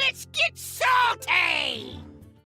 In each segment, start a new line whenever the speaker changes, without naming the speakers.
Let's get salty!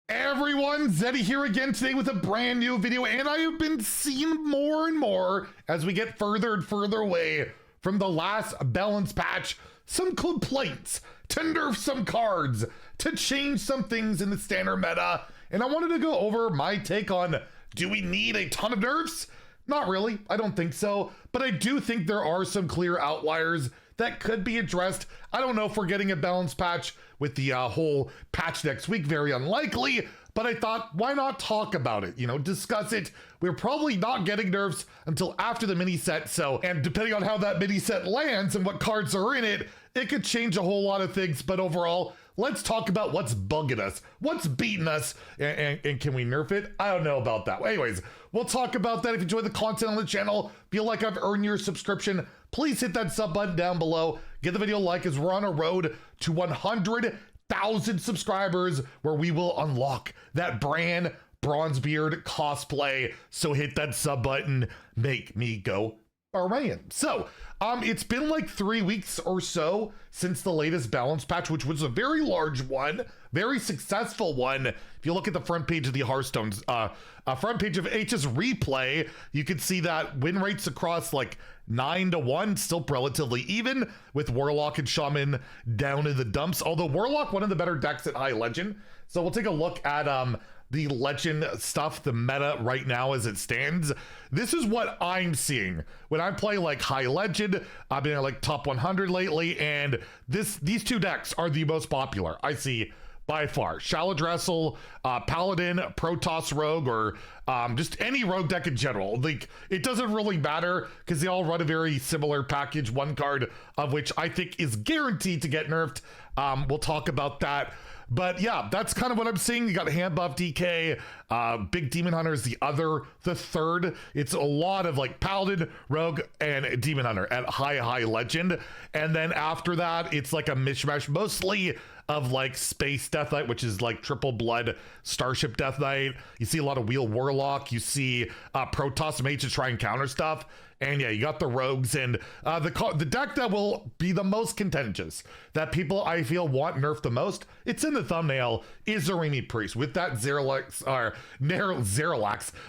Everyone, Zeddy here again today with a brand new video, and I have been seeing more and more as we get further and further away from the last balance patch, some complaints to nerf some cards, to change some things in the standard meta, and I wanted to go over my take on, do we need a ton of nerfs? Not really, I don't think so, but I do think there are some clear outliers that could be addressed. I don't know if we're getting a balance patch with the whole patch next week, very unlikely, but I thought, why not talk about it, discuss it. We're probably not getting nerfs until after the mini set, and depending on how that mini set lands and what cards are in it, it could change a whole lot of things, but overall, let's talk about what's bugging us, what's beating us, and can we nerf it? I don't know about that. Anyways, we'll talk about that. If you enjoy the content on the channel, feel like I've earned your subscription, please hit that sub button down below. Give the video a like as we're on a road to 100,000 subscribers where we will unlock that brand Bronzebeard cosplay. So hit that sub button, make me go Orion. So it's been like 3 weeks or so since the latest balance patch, which was a very large one, very successful one. If you look at the front page of the Hearthstone, front page of H's replay, you can see that win rates across like 9-1, still relatively even, with Warlock and Shaman down in the dumps. Although Warlock, one of the better decks at High Legend. So we'll take a look at the legend stuff, the meta right now as it stands. This is what I'm seeing when I play like High Legend. I've been like top 100 lately, and these two decks are the most popular I see by far. Shallow Dressel, Paladin, Protoss Rogue, or just any rogue deck in general. Like, it doesn't really matter because they all run a very similar package, one card of which I think is guaranteed to get nerfed. We'll talk about that. But yeah, that's kind of what I'm seeing. You got hand buff DK, Big Demon Hunter is the third. It's a lot of like Paladin, Rogue, and Demon Hunter at high legend. And then after that, it's like a mishmash mostly of like Space Death Knight, which is like triple blood Starship Death Knight. You see a lot of Wheel Warlock. You see Protoss Mage to try and counter stuff. And yeah, you got the rogues, and the deck that will be the most contentious, that people I feel want nerfed the most, it's in the thumbnail, is Zerimi Priest with that Zeralax.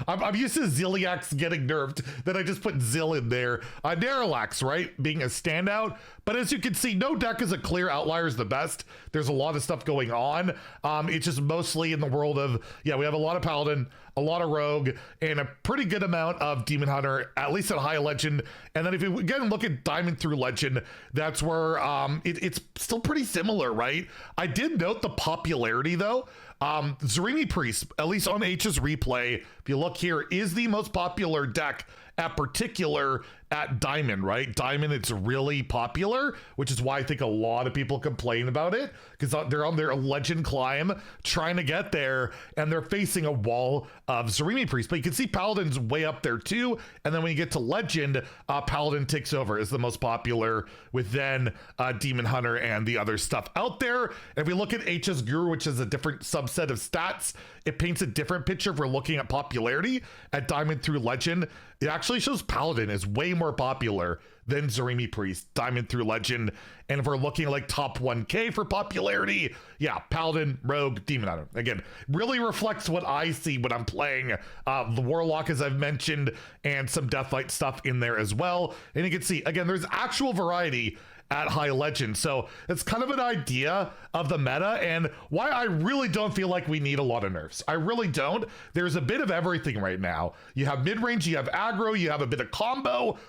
I'm used to Ziliax getting nerfed, then I just put Zil in there. Neralax, right, being a standout. But as you can see, no deck is a clear outlier is the best. There's a lot of stuff going on. It's just mostly in the world of, yeah, we have a lot of Paladin, a lot of Rogue, and a pretty good amount of Demon Hunter, at least at High Legend. And then if you again look at Diamond through Legend, that's where it's still pretty similar, right? I did note the popularity though. Zerimi Priest, at least on H's replay, if you look here, is the most popular deck at particular at Diamond, right? Diamond, it's really popular, which is why I think a lot of people complain about it, because they're on their legend climb trying to get there, and they're facing a wall of Zerimi Priest. But you can see Paladin's way up there too, and then when you get to Legend, Paladin takes over as the most popular, with then Demon Hunter and the other stuff out there. And if we look at HS Guru, which is a different subset of stats, it paints a different picture if we're looking at popularity at Diamond through Legend. It actually shows Paladin is way more popular than Zerimi Priest, Diamond through Legend. And if we're looking at like top 1K for popularity, yeah, Paladin, Rogue, Demon Hunter. Again, really reflects what I see when I'm playing the Warlock, as I've mentioned, and some Deathlight stuff in there as well. And you can see, again, there's actual variety at High Legend. So it's kind of an idea of the meta and why I really don't feel like we need a lot of nerfs. I really don't. There's a bit of everything right now. You have mid-range, you have aggro, you have a bit of combo,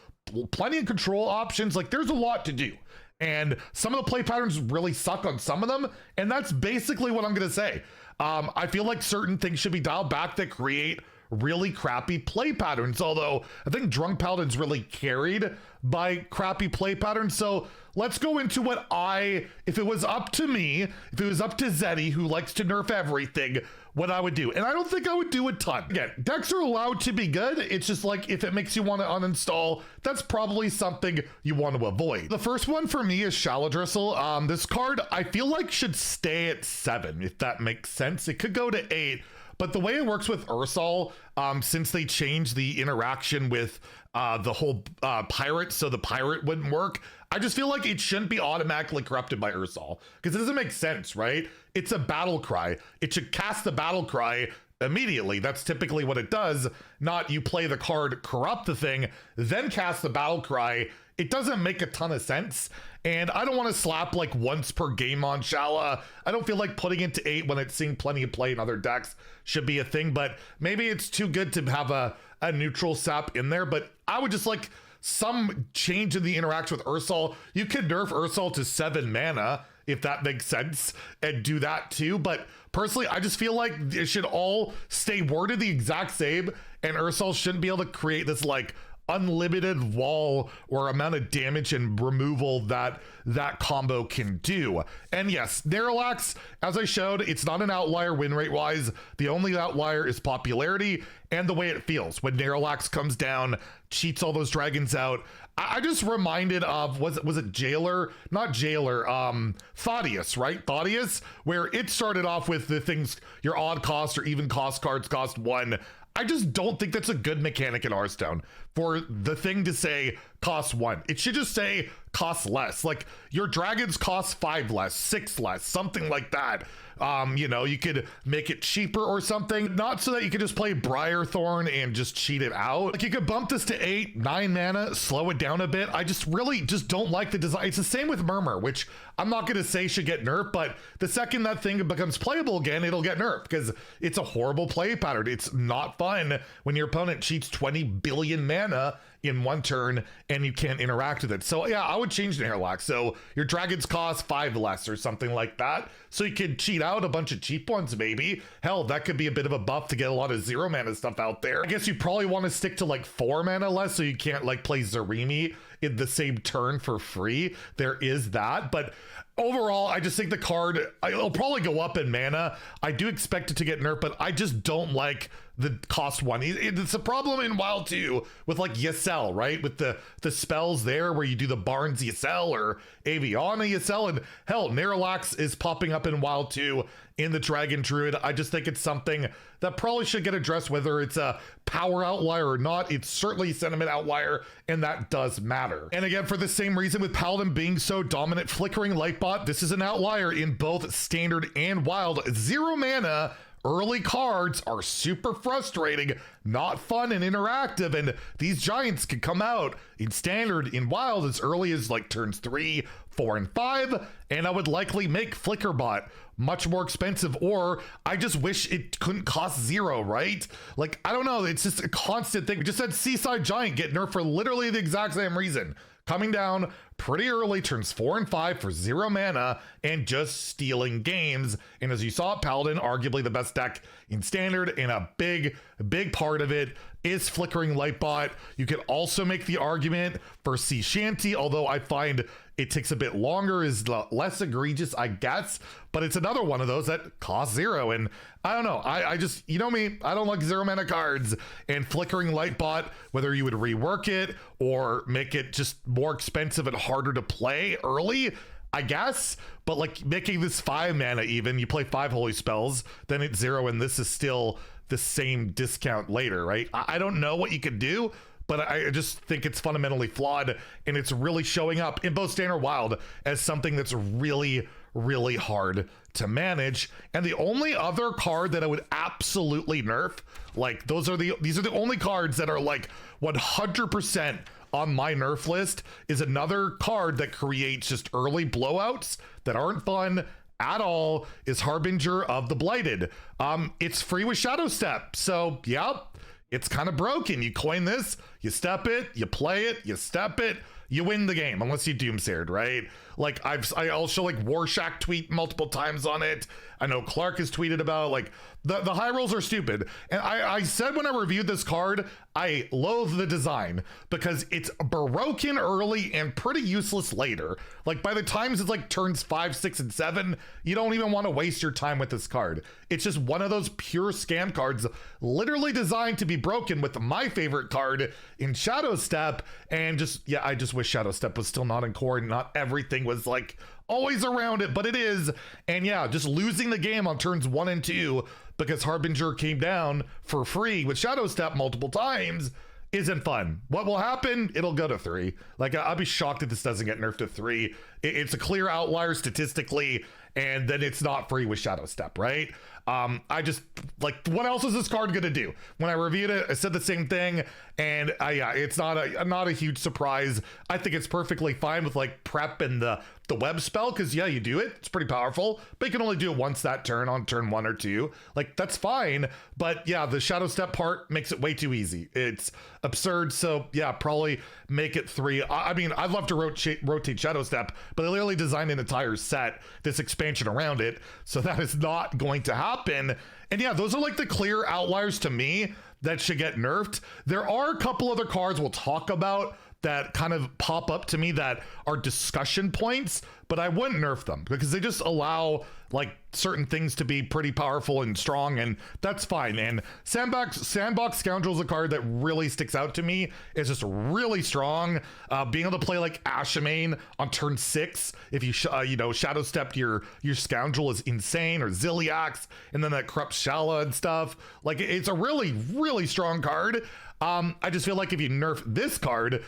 plenty of control options. Like, there's a lot to do. And some of the play patterns really suck on some of them. And that's basically what I'm going to say. I feel like certain things should be dialed back that create really crappy play patterns. Although I think Drunk Paladin's really carried by crappy play patterns. So let's go into what if it was up to me, if it was up to Zeddy, who likes to nerf everything, what I would do. And I don't think I would do a ton. Again, decks are allowed to be good. It's just like, if it makes you want to uninstall, that's probably something you want to avoid. The first one for me is Shallow Dressel. This card, I feel like should stay at 7, if that makes sense. It could go to 8, but the way it works with Ursol, since they changed the interaction with the whole pirate, so the pirate wouldn't work, I just feel like it shouldn't be automatically corrupted by Ursol, because it doesn't make sense, right? It's a battle cry. It should cast the battle cry immediately. That's typically what it does, not you play the card, corrupt the thing, then cast the battle cry. It doesn't make a ton of sense, and I don't want to slap like once per game on Shala. I don't feel like putting it to 8 when it's seeing plenty of play in other decks should be a thing, but maybe it's too good to have a neutral sap in there. But I would just like some change in the interaction with Ursol. You could nerf Ursol to 7 mana if that makes sense, and do that too. But personally, I just feel like it should all stay worded the exact same, and Ursol shouldn't be able to create this like unlimited wall or amount of damage and removal that that combo can do. And yes, Nerlax, as I showed, it's not an outlier win rate wise. The only outlier is popularity and the way it feels when Nerlax comes down, cheats all those dragons out. I just reminded of, was it Jailer? Not Jailer, Thaddeus, right? Thaddeus, where it started off with the things, your odd cost or even cost cards cost 1. I just don't think that's a good mechanic in Hearthstone for the thing to say cost 1. It should just say cost less. Like your dragons cost 5 less, 6 less, something like that. You know, you could make it cheaper or something, not so that you could just play Briarthorn and just cheat it out. Like you could bump this to 8, 9 mana, slow it down a bit. I just really just don't like the design. It's the same with Murmur, which I'm not going to say should get nerfed, but the second that thing becomes playable again, it'll get nerfed because it's a horrible play pattern. It's not fun when your opponent cheats 20 billion mana in one turn and you can't interact with it. So yeah, I would change the Nerlax. So your dragons cost 5 less or something like that. So you could cheat out a bunch of cheap ones maybe. Hell, that could be a bit of a buff to get a lot of 0 mana stuff out there. I guess you probably want to stick to like 4 mana less so you can't like play Zarimi in the same turn for free. There is that, but overall, I just think the card, it'll probably go up in mana. I do expect it to get nerfed, but I just don't like the cost 1. It's a problem in WoW 2 with like Yesel, right? With the spells there where you do the Barnes Yesel or Aviana Yesel, and hell, Nerlax is popping up in WoW 2 in the Dragon Druid. I just think it's something that probably should get addressed, whether it's a power outlier or not. It's certainly a sentiment outlier, and that does matter. And again, for the same reason with Paladin being so dominant, Flickering Lightbot, this is an outlier in both Standard and Wild. 0 mana early cards are super frustrating, not fun and interactive, and these giants can come out in Standard, in Wild as early as like turns 3, 4, and 5, and I would likely make Flickerbot much more expensive, or I just wish it couldn't cost 0, right? Like, I don't know, it's just a constant thing. We just had Seaside Giant get nerfed for literally the exact same reason. Coming down pretty early, turns 4 and 5 for 0 mana, and just stealing games. And as you saw, Paladin, arguably the best deck in Standard, and a big part of it is Flickering Lightbot. You could also make the argument for Sea Shanty, although I find it takes a bit longer, is less egregious, I guess, but it's another one of those that costs 0. And I don't know, I just, you know me, I don't like 0 mana cards, and Flickering Lightbot, whether you would rework it or make it just more expensive and harder to play early, I guess, but like making this 5 mana even, you play 5 holy spells, then it's 0, and this is still the same discount later, right? I don't know what you could do, but I just think it's fundamentally flawed, and it's really showing up in both Standard and Wild as something that's really, really hard to manage. And the only other card that I would absolutely nerf, like these are the only cards that are like 100% on my nerf list, is another card that creates just early blowouts that aren't fun at all, is Harbinger of the Blighted. It's free with Shadow Step, so yep, it's kind of broken. You coin this, you step it, you play it, you step it, you win the game, unless you Doomsayered, right? Like I also like Warshak tweet multiple times on it. I know Clark has tweeted about, like, the high rolls are stupid. And I said when I reviewed this card, I loathe the design because it's broken early and pretty useless later. Like by the times it's like turns 5, 6, and 7, you don't even want to waste your time with this card. It's just one of those pure scam cards, literally designed to be broken, with my favorite card in Shadow Step. And just, yeah, I just wish Shadow Step was still not in core, and not everything was like always around it, but it is. And yeah, just losing the game on turns 1 and 2 because Harbinger came down for free with Shadow Step multiple times isn't fun. What will happen? It'll go to 3. Like, I'll be shocked if this doesn't get nerfed to 3. It's a clear outlier statistically, and then it's not free with Shadow Step, right? I just, like, what else is this card gonna do? When I reviewed it, I said the same thing, and yeah, it's not a huge surprise. I think it's perfectly fine with like prep and the web spell, because yeah, you do it, it's pretty powerful, but you can only do it once that turn on turn 1 or 2. Like, that's fine, but yeah, the Shadow Step part makes it way too easy. It's absurd, so yeah, probably make it 3. I mean, I'd love to rotate Shadow Step, but they literally designed an entire set, this expansion around it, so that is not going to happen. And yeah, those are like the clear outliers to me that should get nerfed. There are a couple other cards we'll talk about that kind of pop up to me that are discussion points, but I wouldn't nerf them because they just allow like certain things to be pretty powerful and strong, and that's fine. And Sandbox Scoundrel is a card that really sticks out to me. It's just really strong. Being able to play like Ashamain on turn 6, if you Shadow Step your Scoundrel is insane, or Ziliax, and then that Corrupt Shala and stuff. Like, it's a really strong card. I just feel like if you nerf this card,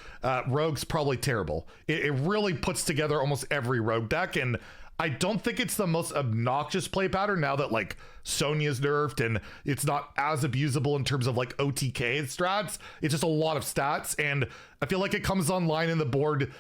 Rogue's probably terrible. It really puts together almost every Rogue deck, and I don't think it's the most obnoxious play pattern now that like Sonya's nerfed and it's not as abusable in terms of like OTK strats. It's just a lot of stats, and I feel like it comes online in the board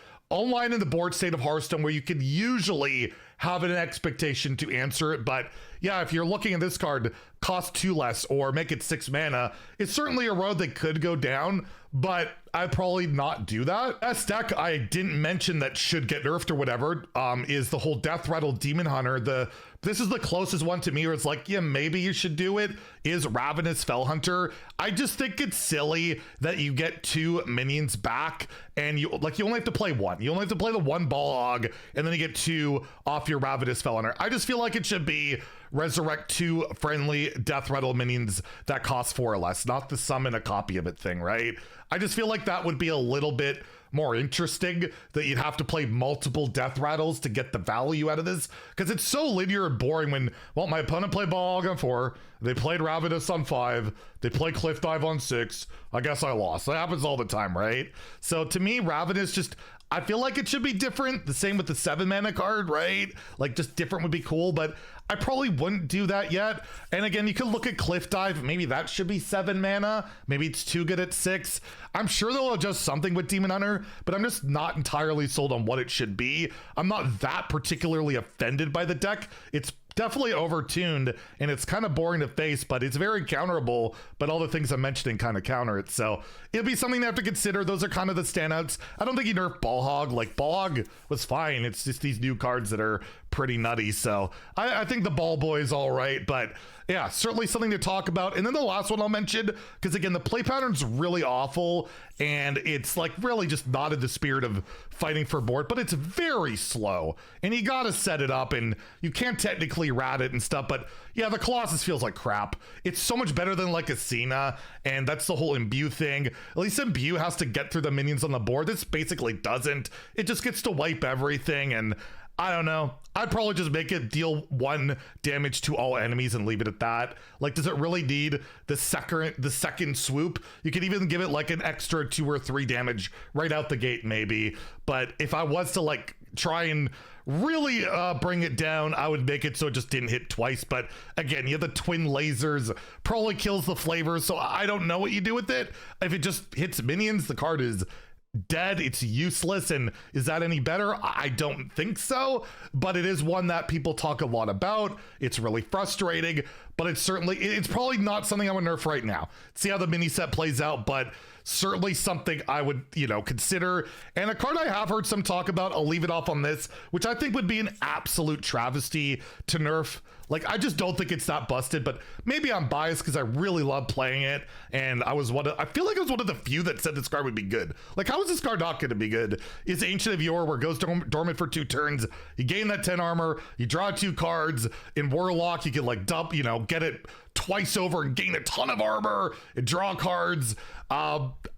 state of Hearthstone where you can usually have an expectation to answer it. But yeah, if you're looking at this card, cost 2 less or make it 6 mana, it's certainly a road that could go down, but I'd probably not do that. Best deck I didn't mention that should get nerfed or whatever is the whole Death Rattle Demon Hunter. This is the closest one to me where it's like, yeah, maybe you should do it, is Ravenous Fellhunter. I just think it's silly that you get 2 minions back and you only have to play 1. You only have to play the 1 Ball Hog, and then you get 2 off your Ravenous Fellhunter. I just feel like it should be resurrect 2 friendly Death Rattle minions that cost 4 or less, not the summon a copy of it thing, right? I just feel like that would be a little bit more interesting, that you'd have to play multiple Death Rattles to get the value out of this, because it's so linear and boring when, well, my opponent played Ball Hog on 4, they played Ravenous on 5, they played Cliff Dive on 6, I guess I lost. That happens all the time, right? So to me, Ravenous just, I feel like it should be different. The same with the 7 mana card, right? Like, just different would be cool, but I probably wouldn't do that yet. And again, you could look at Cliff Dive. Maybe that should be 7 mana. Maybe it's too good at 6. I'm sure they'll adjust something with Demon Hunter, but I'm just not entirely sold on what it should be. I'm not that particularly offended by the deck. It's definitely overtuned and it's kind of boring to face, but it's very counterable, but all the things I'm mentioning kind of counter it. So it'll be something to have to consider. Those are kind of the standouts. I don't think you nerf Ball Hog. Like, Ball Hog was fine. It's just these new cards that are pretty nutty. So I think the Ball Boy is all right, but yeah, certainly something to talk about. And then the last one I'll mention, because again, the play pattern's really awful and it's like really just not in the spirit of fighting for board, but it's very slow and you gotta set it up and you can't technically rat it and stuff. But yeah, the Colossus feels like crap. It's so much better than like Ascena, and that's the whole imbue thing. At least imbue has to get through the minions on the board. This basically doesn't. It just gets to wipe everything, and I don't know. I'd probably just make it deal 1 damage to all enemies and leave it at that. Like, does it really need the second swoop? You could even give it like an extra 2 or 3 damage right out the gate maybe. But if I was to like try and really bring it down, I would make it so it just didn't hit twice. But again, you have the twin lasers, probably kills the flavor, so I don't know what you do with it. If it just hits minions, the card is dead, it's useless. And is that any better? I don't think so, but it is one that people talk a lot about. It's really frustrating, but it's probably not something I would nerf right now. See how the mini set plays out, but certainly something I would, consider. And a card I have heard some talk about, I'll leave it off on this, which I think would be an absolute travesty to nerf. Like, I just don't think it's that busted, but maybe I'm biased because I really love playing it. And I feel like I was one of the few that said this card would be good. Like, how is this card not going to be good? It's Ancient of Yore, where it goes dormant for 2 turns. You gain that 10 armor, you draw 2 cards. In Warlock, you can like dump, get it twice over and gain a ton of armor and draw cards.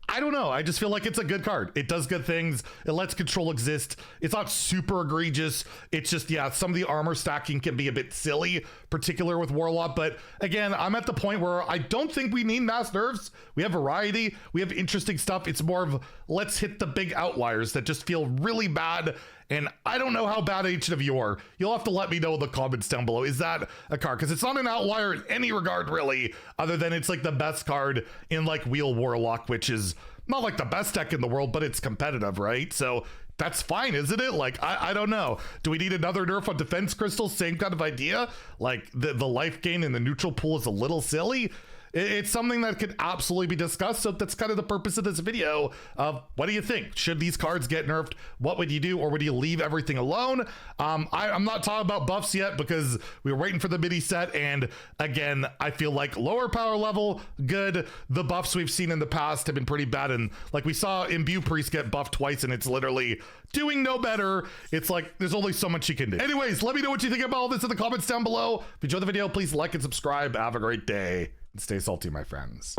I don't know. I just feel like it's a good card. It does good things. It lets control exist. It's not super egregious. It's just, yeah, some of the armor stacking can be a bit silly, particular with Warlock. But again, I'm at the point where I don't think we need mass nerfs. We have variety. We have interesting stuff. It's more of let's hit the big outliers that just feel really bad. And I don't know how bad each of you are. You'll have to let me know in the comments down below. Is that a card? Because it's not an outlier in any regard, really, other than it's like the best card in like Wheel Warlock, which is not like the best deck in the world, but it's competitive, right? So that's fine, isn't it? Like, I don't know. Do we need another nerf on defense crystals? Same kind of idea. Like the life gain in the neutral pool is a little silly. It's something that could absolutely be discussed. So that's kind of the purpose of this video of what do you think? Should these cards get nerfed? What would you do? Or would you leave everything alone? I'm not talking about buffs yet because we were waiting for the mini set. And again, I feel like lower power level, good. The buffs we've seen in the past have been pretty bad. And like we saw Imbue Priest get buffed twice and it's literally doing no better. It's like, there's only so much you can do. Anyways, let me know what you think about all this in the comments down below. If you enjoyed the video, please like and subscribe. Have a great day. Stay salty, my friends.